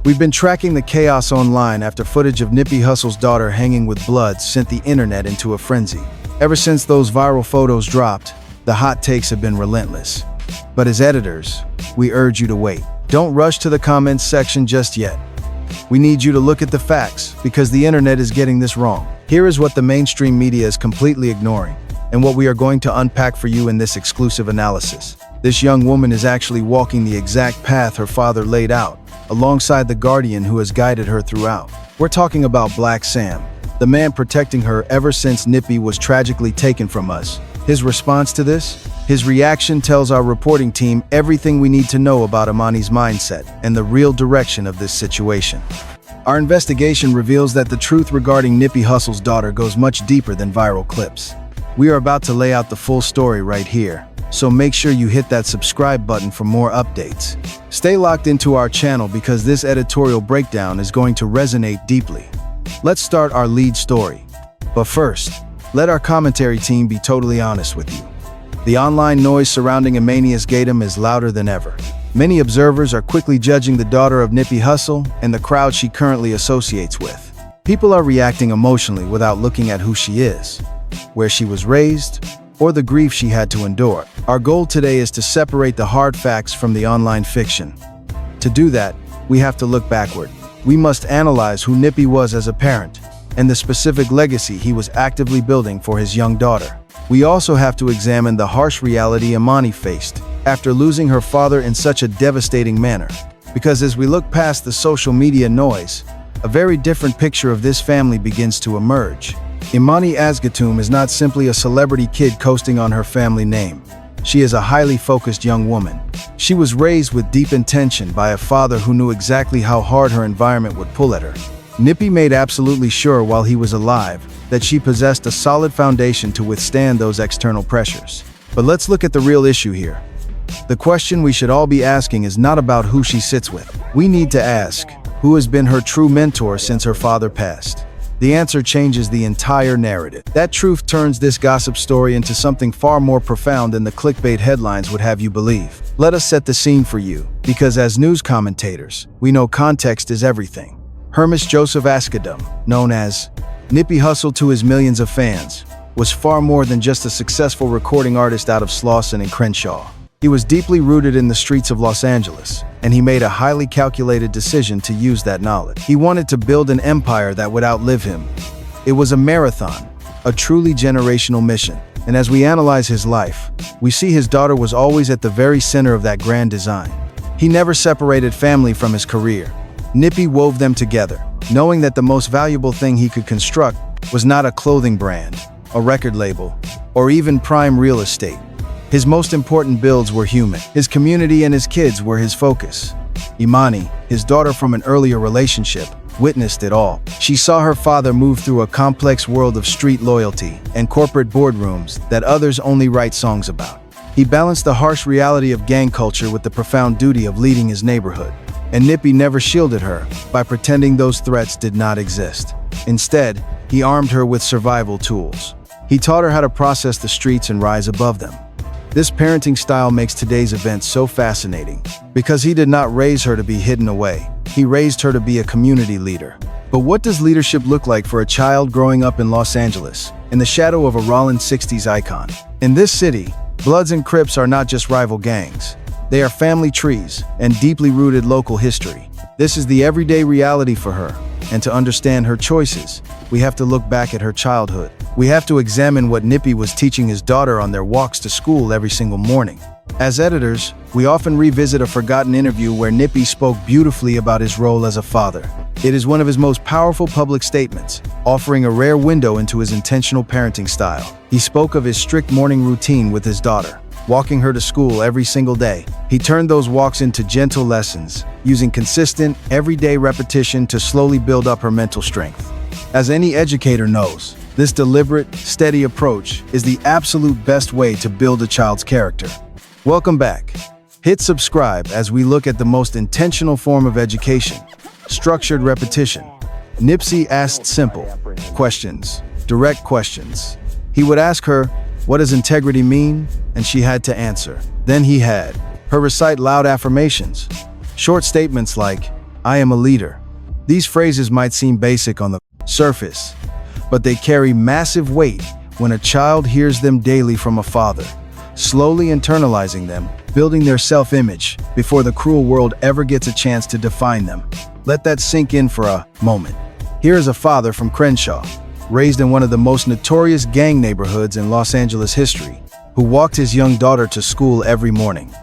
We've been tracking the chaos online after footage of Nipsey Hussle's daughter hanging with blood sent the internet into a frenzy. Ever since those viral photos dropped, the hot takes have been relentless. But as editors, we urge you to wait. Don't rush to the comments section just yet. We need you to look at the facts, because the internet is getting this wrong. Here is what the mainstream media is completely ignoring, and what we are going to unpack for you in this exclusive analysis. This young woman is actually walking the exact path her father laid out, alongside the guardian who has guided her throughout. We're talking about Blacc Sam, the man protecting her ever since Nippy was tragically taken from us. His response to this? His reaction tells our reporting team everything we need to know about Emani's mindset and the real direction of this situation. Our investigation reveals that the truth regarding Nipsey Hussle's daughter goes much deeper than viral clips. We are about to lay out the full story right here, so make sure you hit that subscribe button for more updates. Stay locked into our channel because this editorial breakdown is going to resonate deeply. Let's start our lead story. But first, let our commentary team be totally honest with you. The online noise surrounding Emani's Gatum is louder than ever. Many observers are quickly judging the daughter of Nipsey Hussle and the crowd she currently associates with. People are reacting emotionally without looking at who she is, where she was raised, or the grief she had to endure. Our goal today is to separate the hard facts from the online fiction. To do that, we have to look backward. We must analyze who Nippy was as a parent, and the specific legacy he was actively building for his young daughter. We also have to examine the harsh reality Emani faced after losing her father in such a devastating manner. Because as we look past the social media noise, a very different picture of this family begins to emerge. Emani Gatum is not simply a celebrity kid coasting on her family name. She is a highly focused young woman. She was raised with deep intention by a father who knew exactly how hard her environment would pull at her. Nippy made absolutely sure while he was alive that she possessed a solid foundation to withstand those external pressures. But let's look at the real issue here. The question we should all be asking is not about who she sits with. We need to ask, who has been her true mentor since her father passed? The answer changes the entire narrative. That truth turns this gossip story into something far more profound than the clickbait headlines would have you believe. Let us set the scene for you, because as news commentators, we know context is everything. Hermes Joseph Asghedom, known as Nipsey Hussle to his millions of fans, was far more than just a successful recording artist out of Slauson and Crenshaw. He was deeply rooted in the streets of Los Angeles, and he made a highly calculated decision to use that knowledge. He wanted to build an empire that would outlive him. It was a marathon, a truly generational mission. And as we analyze his life, we see his daughter was always at the very center of that grand design. He never separated family from his career. Nippy wove them together, knowing that the most valuable thing he could construct was not a clothing brand, a record label, or even prime real estate. His most important builds were human. His community and his kids were his focus. Emani, his daughter from an earlier relationship, witnessed it all. She saw her father move through a complex world of street loyalty and corporate boardrooms that others only write songs about. He balanced the harsh reality of gang culture with the profound duty of leading his neighborhood. And Nippy never shielded her by pretending those threats did not exist. Instead, he armed her with survival tools. He taught her how to process the streets and rise above them. This parenting style makes today's event so fascinating, because he did not raise her to be hidden away. He raised her to be a community leader. But what does leadership look like for a child growing up in Los Angeles, in the shadow of a Rollin 60s icon? In this city, Bloods and Crips are not just rival gangs. They are family trees and deeply rooted local history. This is the everyday reality for her, and to understand her choices, we have to look back at her childhood. We have to examine what Nippy was teaching his daughter on their walks to school every single morning. As editors, we often revisit a forgotten interview where Nippy spoke beautifully about his role as a father. It is one of his most powerful public statements, offering a rare window into his intentional parenting style. He spoke of his strict morning routine with his daughter, walking her to school every single day. He turned those walks into gentle lessons, using consistent, everyday repetition to slowly build up her mental strength. As any educator knows, this deliberate, steady approach is the absolute best way to build a child's character. Welcome back. Hit subscribe as we look at the most intentional form of education, structured repetition. Nipsey asked simple questions, direct questions. He would ask her, "What does integrity mean?" And she had to answer. Then he had her recite loud affirmations, short statements like, I am a leader. These phrases might seem basic on the surface, but they carry massive weight when a child hears them daily from a father, slowly internalizing them, building their self-image before the cruel world ever gets a chance to define them. Let that sink in for a moment. Here is a father from Crenshaw, raised in one of the most notorious gang neighborhoods in Los Angeles history, who walked his young daughter to school every morning,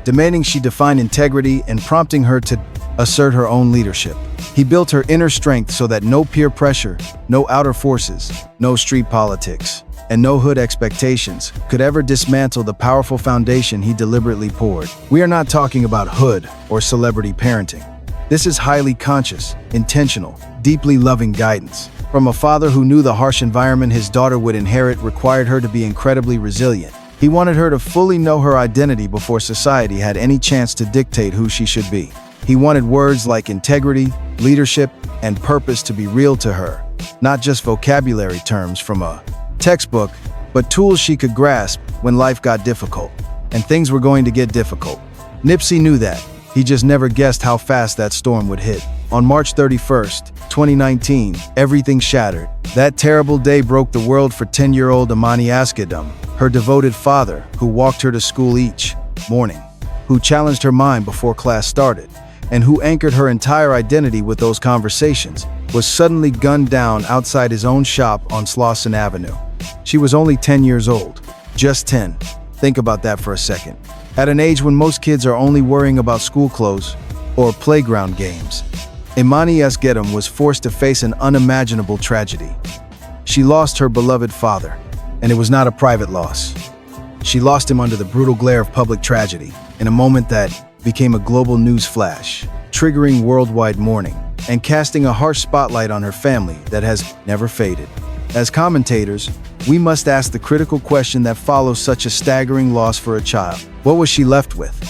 demanding she define integrity and prompting her to assert her own leadership. He built her inner strength so that no peer pressure, no outer forces, no street politics, and no hood expectations could ever dismantle the powerful foundation he deliberately poured. We are not talking about hood or celebrity parenting. This is highly conscious, intentional, deeply loving guidance. From a father who knew the harsh environment his daughter would inherit required her to be incredibly resilient. He wanted her to fully know her identity before society had any chance to dictate who she should be. He wanted words like integrity, leadership, and purpose to be real to her, not just vocabulary terms from a textbook, but tools she could grasp when life got difficult. And things were going to get difficult. Nipsey knew that. He just never guessed how fast that storm would hit. On March 31st, 2019, everything shattered. That terrible day broke the world for 10-year-old Emani, her devoted father, who walked her to school each morning, who challenged her mind before class started, and who anchored her entire identity with those conversations, was suddenly gunned down outside his own shop on Slauson Avenue. She was only 10 years old. Just 10. Think about that for a second. At an age when most kids are only worrying about school clothes or playground games, Emani was forced to face an unimaginable tragedy. She lost her beloved father, and it was not a private loss. She lost him under the brutal glare of public tragedy, in a moment that became a global news flash, triggering worldwide mourning and casting a harsh spotlight on her family that has never faded. As commentators, we must ask the critical question that follows such a staggering loss for a child. What was she left with?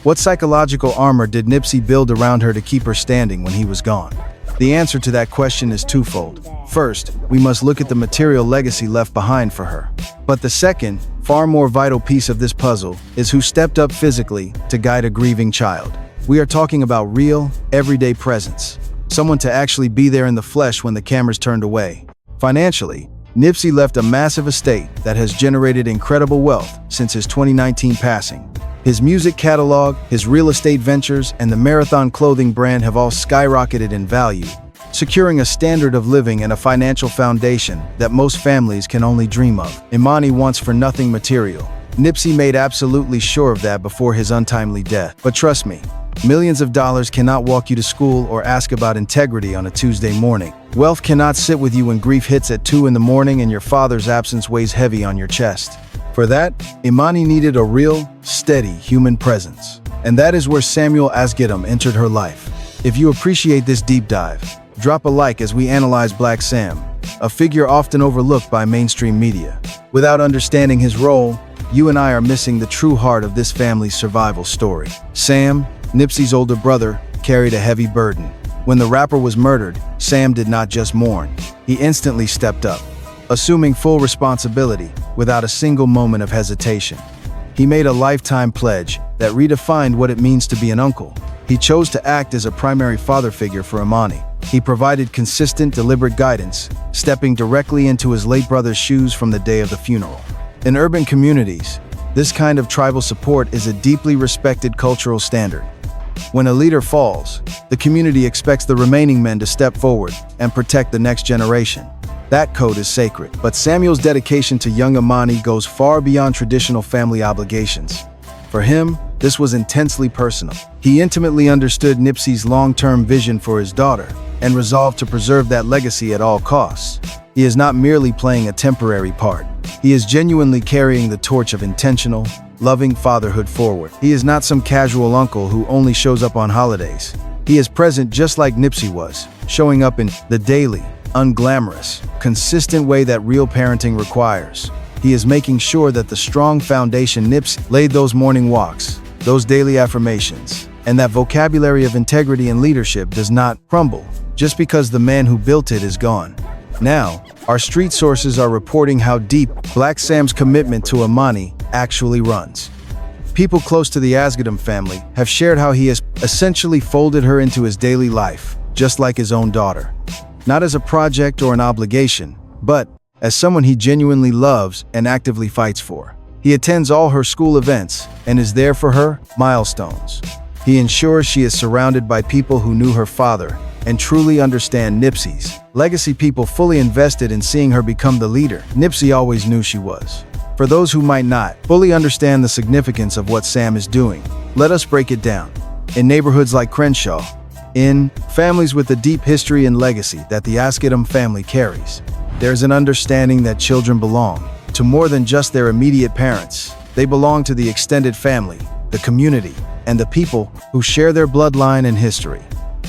What psychological armor did Nipsey build around her to keep her standing when he was gone? The answer to that question is twofold. First, we must look at the material legacy left behind for her. But the second, far more vital piece of this puzzle is who stepped up physically to guide a grieving child. We are talking about real, everyday presence. Someone to actually be there in the flesh when the cameras turned away. Financially, Nipsey left a massive estate that has generated incredible wealth since his 2019 passing. His music catalog, his real estate ventures, and the Marathon clothing brand have all skyrocketed in value, securing a standard of living and a financial foundation that most families can only dream of. Emani wants for nothing material. Nipsey made absolutely sure of that before his untimely death. But trust me, millions of dollars cannot walk you to school or ask about integrity on a Tuesday morning. Wealth cannot sit with you when grief hits at 2 in the morning and your father's absence weighs heavy on your chest. For that, Emani needed a real, steady human presence. And that is where Samuel Asghedom entered her life. If you appreciate this deep dive, drop a like as we analyze Blacc Sam, a figure often overlooked by mainstream media. Without understanding his role, you and I are missing the true heart of this family's survival story. Sam, Nipsey's older brother, carried a heavy burden. When the rapper was murdered, Sam did not just mourn. He instantly stepped up, assuming full responsibility without a single moment of hesitation. He made a lifetime pledge that redefined what it means to be an uncle. He chose to act as a primary father figure for Emani. He provided consistent, deliberate guidance, stepping directly into his late brother's shoes from the day of the funeral. In urban communities, this kind of tribal support is a deeply respected cultural standard. When a leader falls, the community expects the remaining men to step forward and protect the next generation. That code is sacred. But Samuel's dedication to young Emani goes far beyond traditional family obligations. For him, this was intensely personal. He intimately understood Nipsey's long-term vision for his daughter and resolved to preserve that legacy at all costs. He is not merely playing a temporary part. He is genuinely carrying the torch of intentional, loving fatherhood forward. He is not some casual uncle who only shows up on holidays. He is present just like Nipsey was, showing up in the daily, unglamorous, consistent way that real parenting requires. He is making sure that the strong foundation Nipsey laid, those morning walks, those daily affirmations, and that vocabulary of integrity and leadership does not crumble just because the man who built it is gone. Now, our street sources are reporting how deep Blacc Sam's commitment to Emani actually runs. People close to the Asghedom family have shared how he has essentially folded her into his daily life, just like his own daughter. Not as a project or an obligation, but as someone he genuinely loves and actively fights for. He attends all her school events and is there for her milestones. He ensures she is surrounded by people who knew her father and truly understand Nipsey's legacy, people fully invested in seeing her become the leader Nipsey always knew she was. For those who might not fully understand the significance of what Sam is doing, let us break it down. In neighborhoods like Crenshaw, in families with the deep history and legacy that the Asghedom family carries, there's an understanding that children belong to more than just their immediate parents. They belong to the extended family, the community, and the people who share their bloodline and history.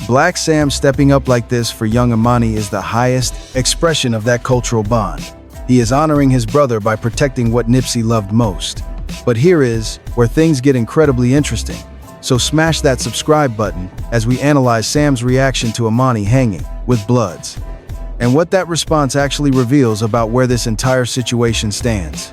Blacc Sam stepping up like this for young Emani is the highest expression of that cultural bond. He is honoring his brother by protecting what Nipsey loved most. But here is where things get incredibly interesting. So smash that subscribe button as we analyze Sam's reaction to Emani hanging with Bloods, and what that response actually reveals about where this entire situation stands.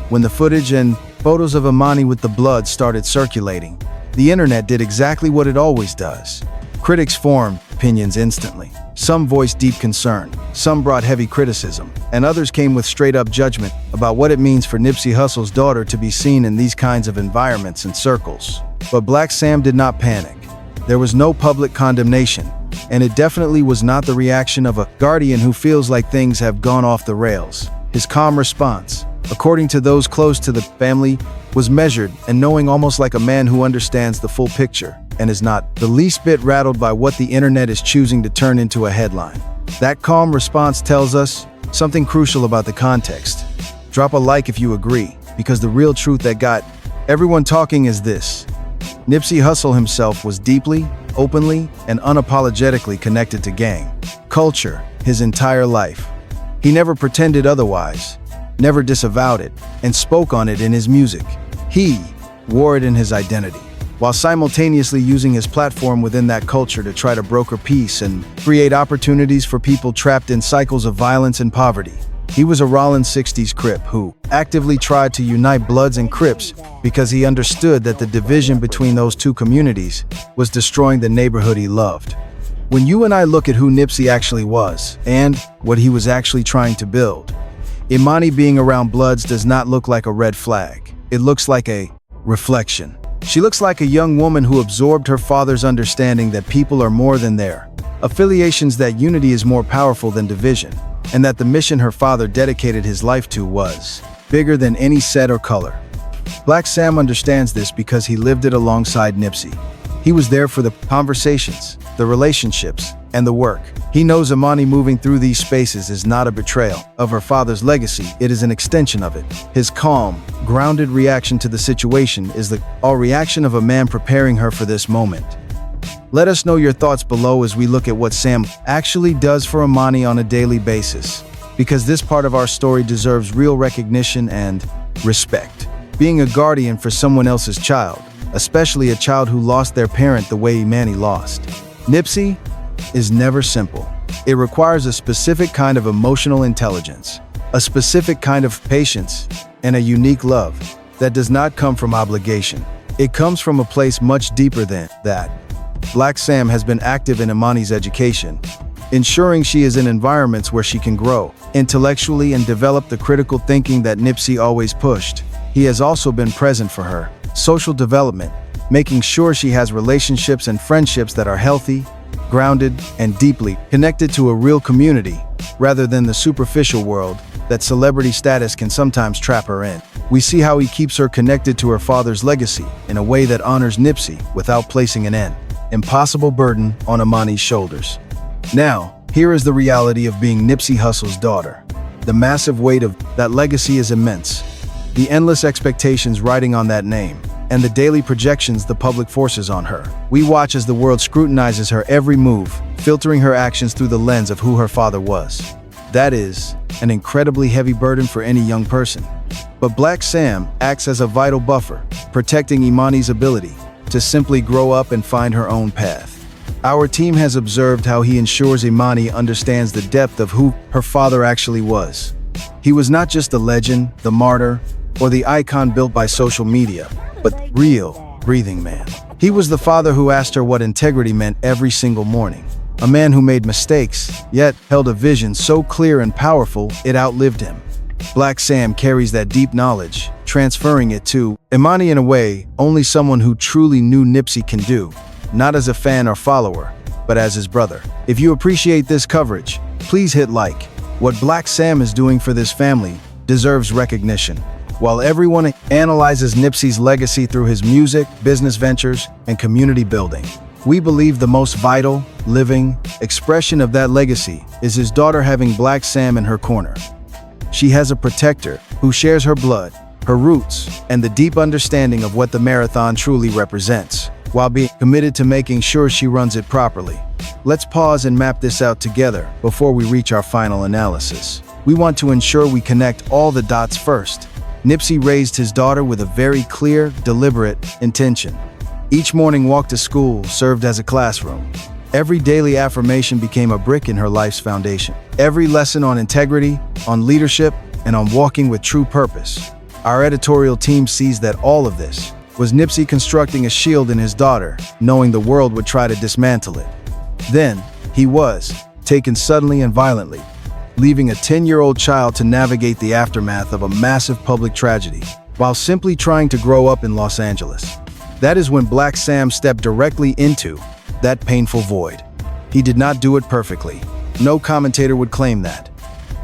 When the footage and photos of Emani with the Bloods started circulating, the internet did exactly what it always does. Critics formed opinions instantly. Some voiced deep concern, some brought heavy criticism, and others came with straight-up judgment about what it means for Nipsey Hussle's daughter to be seen in these kinds of environments and circles. But Blacc Sam did not panic. There was no public condemnation, and it definitely was not the reaction of a guardian who feels like things have gone off the rails. His calm response, according to those close to the family, was measured and knowing, almost like a man who understands the full picture and is not the least bit rattled by what the internet is choosing to turn into a headline. That calm response tells us something crucial about the context. Drop a like if you agree, because the real truth that got everyone talking is this: Nipsey Hussle himself was deeply, openly, and unapologetically connected to gang culture his entire life. He never pretended otherwise, never disavowed it, and spoke on it in his music. He wore it in his identity, while simultaneously using his platform within that culture to try to broker peace and create opportunities for people trapped in cycles of violence and poverty. He was a Rollins 60s Crip who actively tried to unite Bloods and Crips because he understood that the division between those two communities was destroying the neighborhood he loved. When you and I look at who Nipsey actually was and what he was actually trying to build, Emani being around Bloods does not look like a red flag. It looks like a reflection. She looks like a young woman who absorbed her father's understanding that people are more than their affiliations, that unity is more powerful than division, and that the mission her father dedicated his life to was bigger than any set or color. Blacc Sam understands this because he lived it alongside Nipsey. He was there for the conversations, the relationships, and the work. He knows Emani moving through these spaces is not a betrayal of her father's legacy, it is an extension of it. His calm, grounded reaction to the situation is the reaction of a man preparing her for this moment. Let us know your thoughts below as we look at what Sam actually does for Emani on a daily basis, because this part of our story deserves real recognition and respect. Being a guardian for someone else's child, especially a child who lost their parent the way Emani lost Nipsey, is never simple. It requires a specific kind of emotional intelligence, a specific kind of patience, and a unique love that does not come from obligation. It comes from a place much deeper than that. Blacc Sam has been active in Emani's education, ensuring she is in environments where she can grow intellectually and develop the critical thinking that Nipsey always pushed. He has also been present for her social development, making sure she has relationships and friendships that are healthy, grounded, and deeply connected to a real community, rather than the superficial world that celebrity status can sometimes trap her in. We see how he keeps her connected to her father's legacy in a way that honors Nipsey without placing an impossible burden on Emani's shoulders. Now, here is the reality of being Nipsey Hussle's daughter. The massive weight of that legacy is immense. The endless expectations riding on that name, and the daily projections the public forces on her. We watch as the world scrutinizes her every move, filtering her actions through the lens of who her father was. That is an incredibly heavy burden for any young person. But Blacc Sam acts as a vital buffer, protecting Emani's ability to simply grow up and find her own path. Our team has observed how he ensures Emani understands the depth of who her father actually was. He was not just the legend, the martyr, or the icon built by social media. but real, breathing man. He was the father who asked her what integrity meant every single morning. A man who made mistakes, yet held a vision so clear and powerful it outlived him. Blacc Sam carries that deep knowledge, transferring it to Emani in a way only someone who truly knew Nipsey can do, not as a fan or follower, but as his brother. If you appreciate this coverage, please hit like. What Blacc Sam is doing for this family deserves recognition. While everyone analyzes Nipsey's legacy through his music, business ventures, and community building, we believe the most vital, living expression of that legacy is his daughter having Blacc Sam in her corner. She has a protector who shares her blood, her roots, and the deep understanding of what the marathon truly represents, while being committed to making sure she runs it properly. Let's pause and map this out together before we reach our final analysis. We want to ensure we connect all the dots first. Nipsey raised his daughter with a very clear, deliberate intention. Each morning walk to school served as a classroom. Every daily affirmation became a brick in her life's foundation. Every lesson on integrity, on leadership, and on walking with true purpose. Our editorial team sees that all of this was Nipsey constructing a shield in his daughter, knowing the world would try to dismantle it. Then, he was taken suddenly and violently, leaving a 10-year-old child to navigate the aftermath of a massive public tragedy, while simply trying to grow up in Los Angeles. That is when Blacc Sam stepped directly into that painful void. He did not do it perfectly. No commentator would claim that.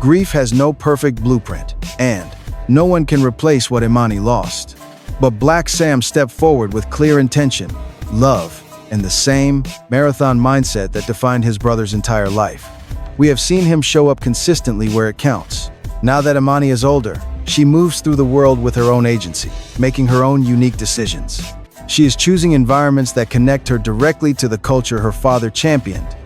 Grief has no perfect blueprint, and no one can replace what Emani lost. But Blacc Sam stepped forward with clear intention, love, and the same marathon mindset that defined his brother's entire life. We have seen him show up consistently where it counts. Now that Emani is older, she moves through the world with her own agency, making her own unique decisions. She is choosing environments that connect her directly to the culture her father championed,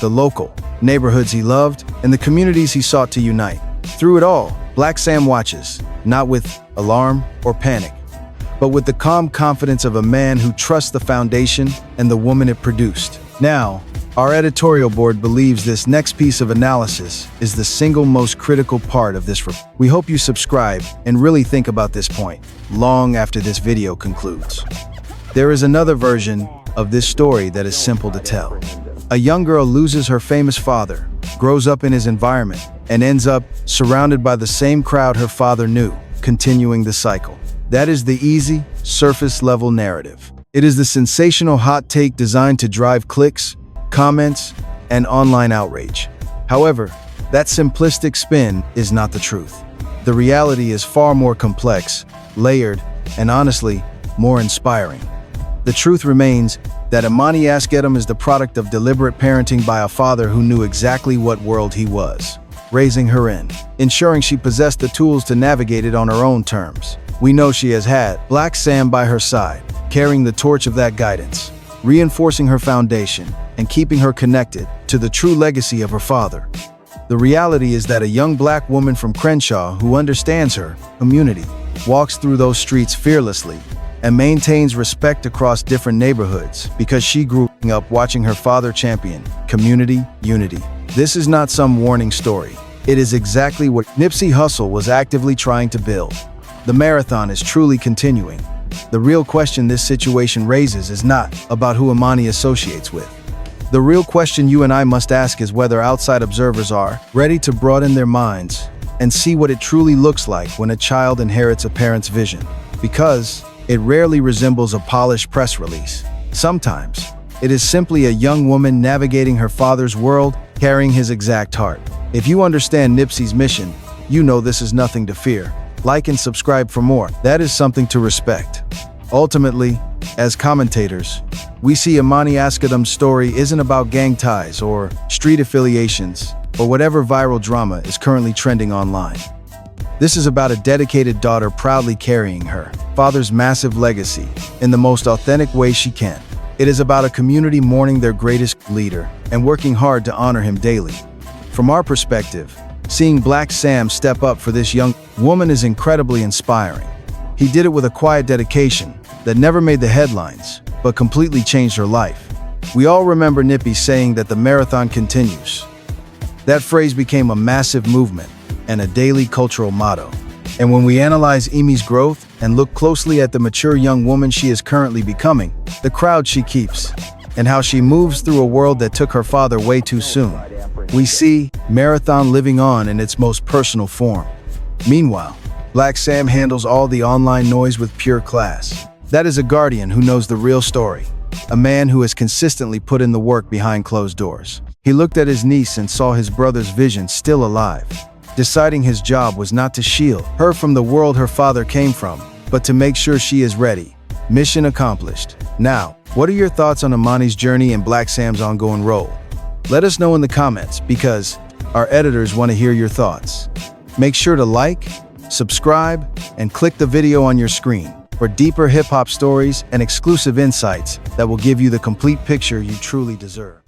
the local neighborhoods he loved, and the communities he sought to unite. Through it all, Blacc Sam watches, not with alarm or panic, but with the calm confidence of a man who trusts the foundation and the woman it produced. Now, our editorial board believes this next piece of analysis is the single most critical part of this report. We hope you subscribe and really think about this point long after this video concludes. There is another version of this story that is simple to tell. A young girl loses her famous father, grows up in his environment, and ends up surrounded by the same crowd her father knew, continuing the cycle. That is the easy, surface-level narrative. It is the sensational hot take designed to drive clicks, comments, and online outrage. However, that simplistic spin is not the truth. The reality is far more complex, layered, and honestly, more inspiring. The truth remains that Emani Askedom is the product of deliberate parenting by a father who knew exactly what world he was raising her in, ensuring she possessed the tools to navigate it on her own terms. We know she has had Blacc Sam by her side, carrying the torch of that guidance, reinforcing her foundation, and keeping her connected to the true legacy of her father. The reality is that a young black woman from Crenshaw who understands her community, walks through those streets fearlessly, and maintains respect across different neighborhoods because she grew up watching her father champion community unity. This is not some warning story. It is exactly what Nipsey Hussle was actively trying to build. The marathon is truly continuing. The real question this situation raises is not about who Emani associates with. The real question you and I must ask is whether outside observers are ready to broaden their minds and see what it truly looks like when a child inherits a parent's vision. Because it rarely resembles a polished press release. Sometimes, it is simply a young woman navigating her father's world, carrying his exact heart. If you understand Nipsey's mission, you know this is nothing to fear. Like and subscribe for more. That is something to respect. Ultimately, as commentators, we see Emani Askedom's story isn't about gang ties or street affiliations or whatever viral drama is currently trending online. This is about a dedicated daughter proudly carrying her father's massive legacy in the most authentic way she can. It is about a community mourning their greatest leader and working hard to honor him daily. From our perspective, seeing Blacc Sam step up for this young woman is incredibly inspiring. He did it with a quiet dedication that never made the headlines, but completely changed her life. We all remember Nippy saying that the marathon continues. That phrase became a massive movement and a daily cultural motto. And when we analyze Emi's growth and look closely at the mature young woman she is currently becoming, the crowd she keeps, and how she moves through a world that took her father way too soon, we see Marathon living on in its most personal form. Meanwhile, Blacc Sam handles all the online noise with pure class. That is a guardian who knows the real story, a man who has consistently put in the work behind closed doors. He looked at his niece and saw his brother's vision still alive, deciding his job was not to shield her from the world her father came from, but to make sure she is ready. Mission accomplished. Now, what are your thoughts on Emani's journey and Blacc Sam's ongoing role? Let us know in the comments because our editors want to hear your thoughts. Make sure to like, subscribe, and click the video on your screen for deeper hip-hop stories and exclusive insights that will give you the complete picture you truly deserve.